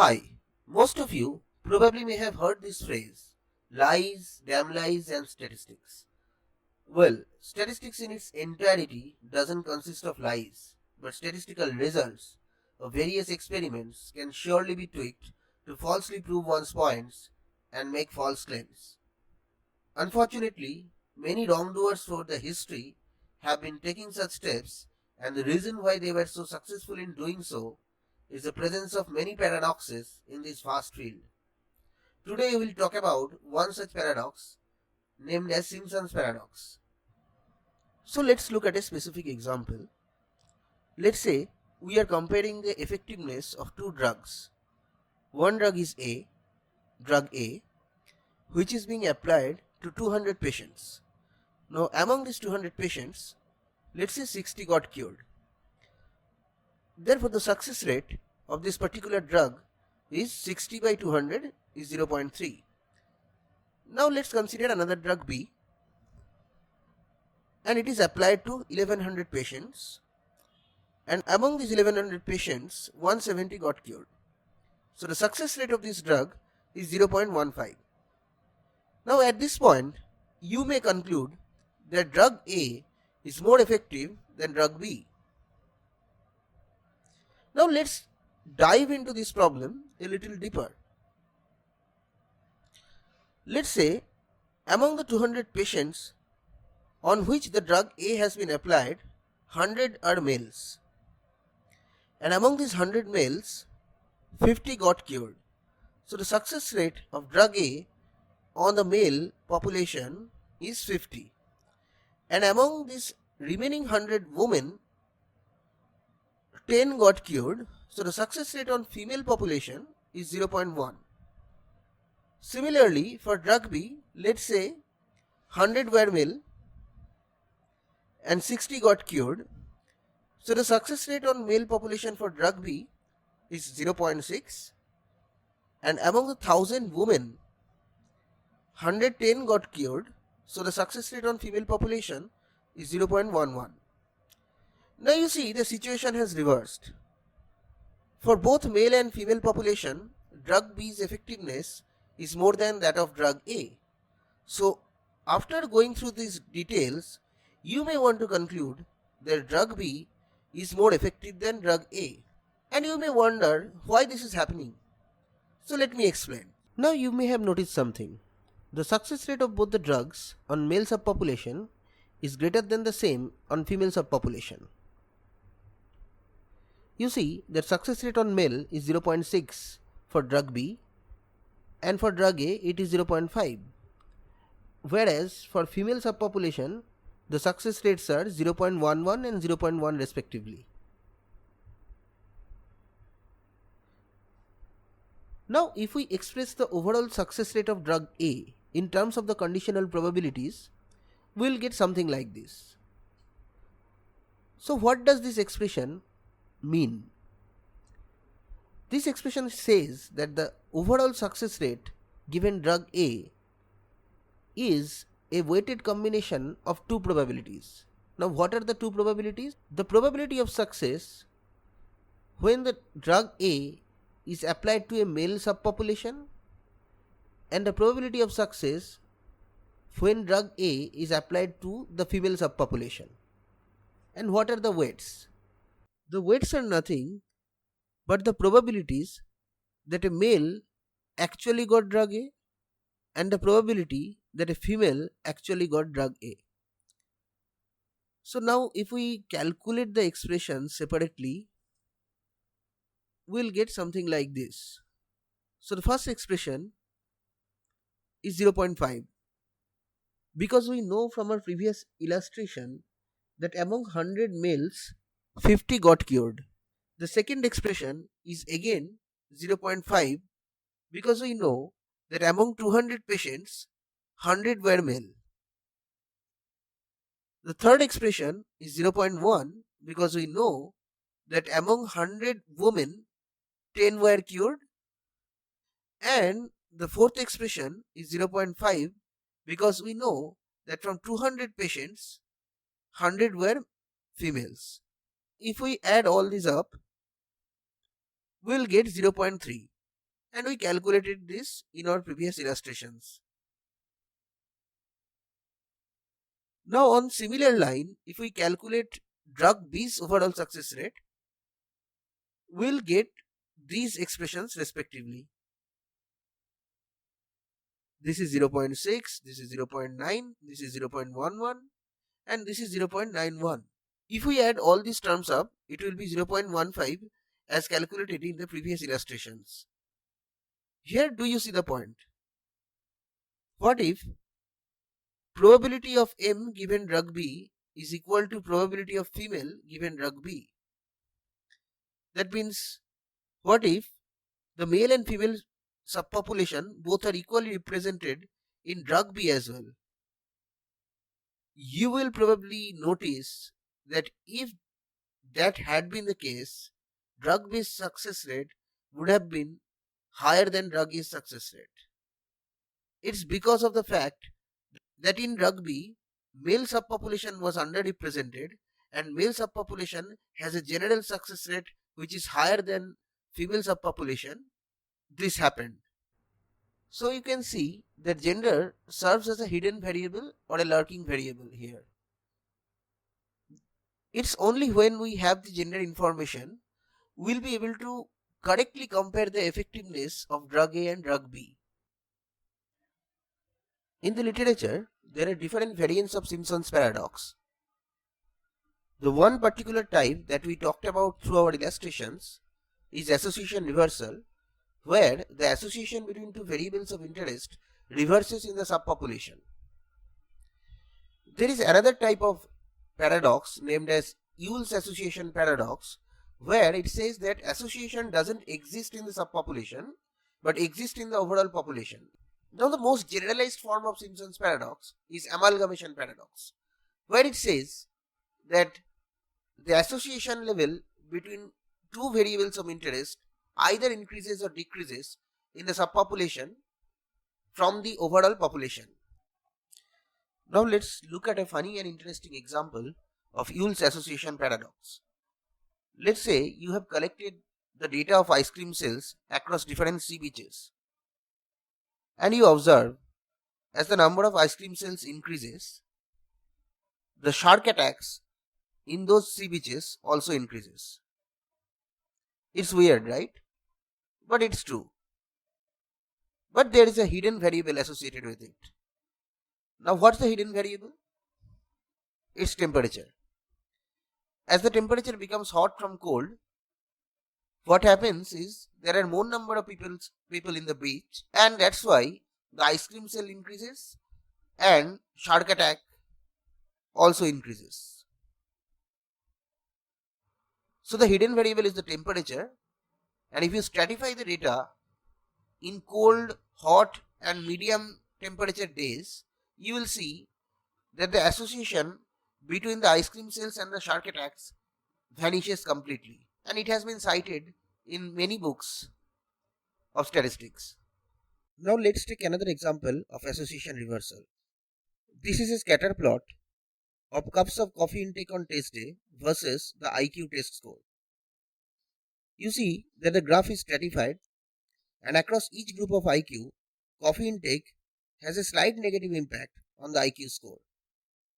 Hi, most of you probably may have heard this phrase lies, damn lies, and statistics. Well, statistics in its entirety doesn't consist of lies, but statistical results of various experiments can surely be tweaked to falsely prove one's points and make false claims. Unfortunately, many wrongdoers throughout the history have been taking such steps, and the reason why they were so successful in doing so is the presence of many paradoxes in this vast field. Today we will talk about one such paradox named as Simpson's paradox. So let's look at a specific example. Let's say we are comparing the effectiveness of two drugs. One drug is drug A, which is being applied to 200 patients. Now among these 200 patients, let's say 60 got cured. Therefore the success rate of this particular drug is 60 by 200 is 0.3. Now let's consider another drug B, and it is applied to 1100 patients, and among these 1100 patients 170 got cured. So the success rate of this drug is 0.15. Now at this point you may conclude that drug A is more effective than drug B. Now let's dive into this problem a little deeper. Let's say among the 200 patients on which the drug A has been applied, 100 are males, and among these 100 males 50 got cured. So the success rate of drug A on the male population is 50, and among these remaining 100 women 10 got cured. So the success rate on female population is 0.1. Similarly for drug B, let's say 100 were male and 60 got cured. So the success rate on male population for drug B is 0.6, and among the 1000 women 110 got cured. So the success rate on female population is 0.11. Now you see the situation has reversed. For both male and female population, drug B's effectiveness is more than that of drug A. So after going through these details, you may want to conclude that drug B is more effective than drug A. And you may wonder why this is happening. So let me explain. Now you may have noticed something. The success rate of both the drugs on male subpopulation is greater than the same on female subpopulation. You see that success rate on male is 0.6 for drug B, and for drug A it is 0.5. Whereas for female subpopulation the success rates are 0.11 and 0.1 respectively. Now if we express the overall success rate of drug A in terms of the conditional probabilities, we will get something like this. So what does this expression mean? This expression says that the overall success rate given drug A is a weighted combination of two probabilities. Now what are the two probabilities? The probability of success when the drug A is applied to a male subpopulation, and the probability of success when drug A is applied to the female subpopulation. And what are the weights? The weights are nothing but the probabilities that a male actually got drug A and the probability that a female actually got drug A. So now if we calculate the expressions separately, we'll get something like this. So the first expression is 0.5, because we know from our previous illustration that among 100 males 50 got cured. The second expression is again 0.5, because we know that among 200 patients 100 were male. The third expression is 0.1, because we know that among 100 women 10 were cured, and the fourth expression is 0.5, because we know that from 200 patients 100 were females. If we add all these up, we'll get 0.3. and we calculated this in our previous illustrations. Now on similar line, if we calculate drug B's overall success rate, we'll get these expressions respectively. This is 0.6, this is 0.9, this is 0.11, and this is 0.91. If we add all these terms up, it will be 0.15 as calculated in the previous illustrations. Here do you see the point? What if probability of M given drug B is equal to probability of female given drug B? That means, what if the male and female subpopulation both are equally represented in drug B as well? You will probably notice that if that had been the case, drug B's success rate would have been higher than drug A's success rate. It's because of the fact that in drug B, male subpopulation was underrepresented and male subpopulation has a general success rate which is higher than female subpopulation. This happened. So you can see that gender serves as a hidden variable or a lurking variable here. It's only when we have the gender information we'll be able to correctly compare the effectiveness of drug A and drug B. In the literature, there are different variants of Simpson's paradox. The one particular type that we talked about through our illustrations is association reversal, where the association between two variables of interest reverses in the subpopulation. There is another type of paradox named as Yule's association paradox, where it says that association doesn't exist in the subpopulation but exists in the overall population. Now the most generalized form of Simpson's paradox is amalgamation paradox, where it says that the association level between two variables of interest either increases or decreases in the subpopulation from the overall population. Now let's look at a funny and interesting example of Yule's association paradox. Let's say you have collected the data of ice cream sales across different sea beaches, and you observe as the number of ice cream sales increases, the shark attacks in those sea beaches also increases. It's weird, right? But it's true. But there is a hidden variable associated with it. Now what's the hidden variable? It's temperature. As the temperature becomes hot from cold, what happens is there are more number of people in the beach, and that's why the ice cream sale increases and shark attack also increases. So the hidden variable is the temperature, and if you stratify the data in cold, hot and medium temperature days, you will see that the association between the ice cream sales and the shark attacks vanishes completely, and it has been cited in many books of statistics. Now let's take another example of association reversal. This is a scatter plot of cups of coffee intake on test day versus the IQ test score. You see that the graph is stratified, and across each group of IQ, coffee intake has a slight negative impact on the IQ score.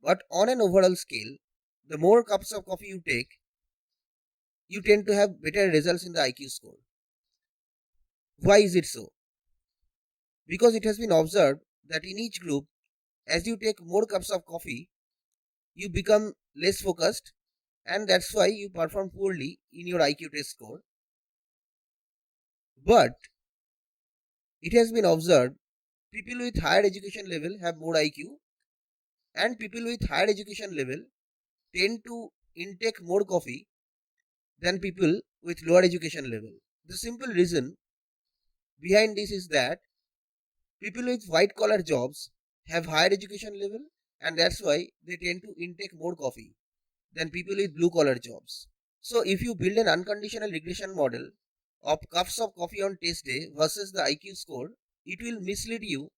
But on an overall scale, the more cups of coffee you take, you tend to have better results in the IQ score. Why is it so? Because it has been observed that in each group, as you take more cups of coffee, you become less focused, and that's why you perform poorly in your IQ test score. But it has been observed people with higher education level have more IQ, and people with higher education level tend to intake more coffee than people with lower education level. The simple reason behind this is that people with white collar jobs have higher education level, and that's why they tend to intake more coffee than people with blue collar jobs. So if you build an unconditional regression model of cups of coffee on test day versus the IQ score, it will mislead you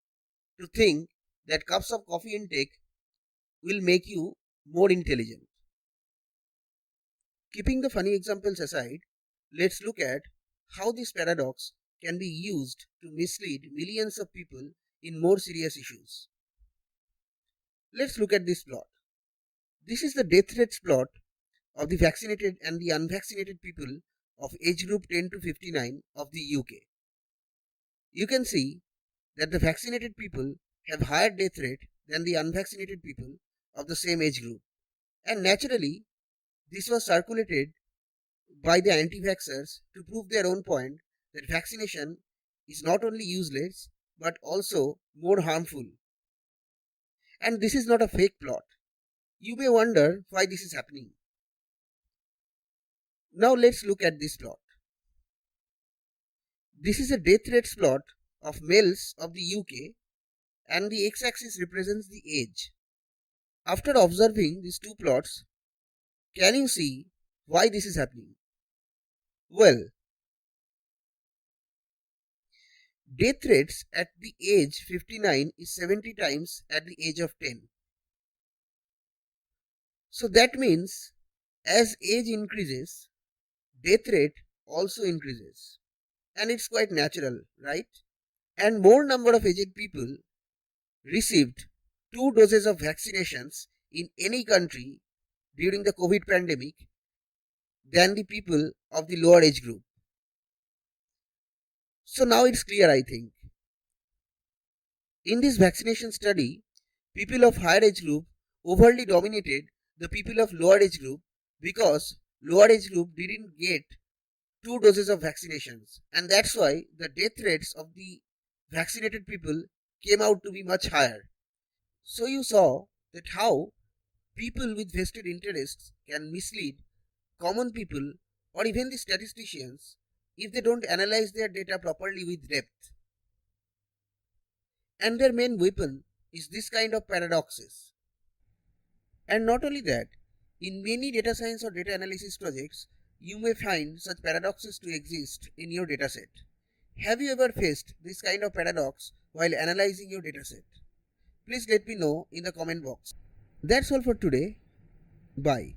to think that cups of coffee intake will make you more intelligent. Keeping the funny examples aside, let's look at how this paradox can be used to mislead millions of people in more serious issues. Let's look at this plot. This is the death rates plot of the vaccinated and the unvaccinated people of age group 10 to 59 of the UK. You can see that the vaccinated people have higher death rate than the unvaccinated people of the same age group. And naturally, this was circulated by the anti-vaxxers to prove their own point that vaccination is not only useless but also more harmful. And this is not a fake plot. You may wonder why this is happening. Now let's look at this plot. This is a death rates plot of males of the UK, and the x-axis represents the age. After observing these two plots, can you see why this is happening? Well, death rates at the age 59 is 70 times at the age of 10. So that means as age increases, death rate also increases. And it's quite natural, right? And more number of aged people received 2 doses of vaccinations in any country during the COVID pandemic than the people of the lower age group. So now it's clear, I think. In this vaccination study, people of higher age group overly dominated the people of lower age group because lower age group didn't get 2 doses of vaccinations, and that's why the death rates of the vaccinated people came out to be much higher. So you saw that how people with vested interests can mislead common people or even the statisticians if they don't analyze their data properly with depth. And their main weapon is this kind of paradoxes. And not only that, in many data science or data analysis projects, you may find such paradoxes to exist in your dataset. Have you ever faced this kind of paradox while analyzing your dataset? Please let me know in the comment box. That's all for today. Bye.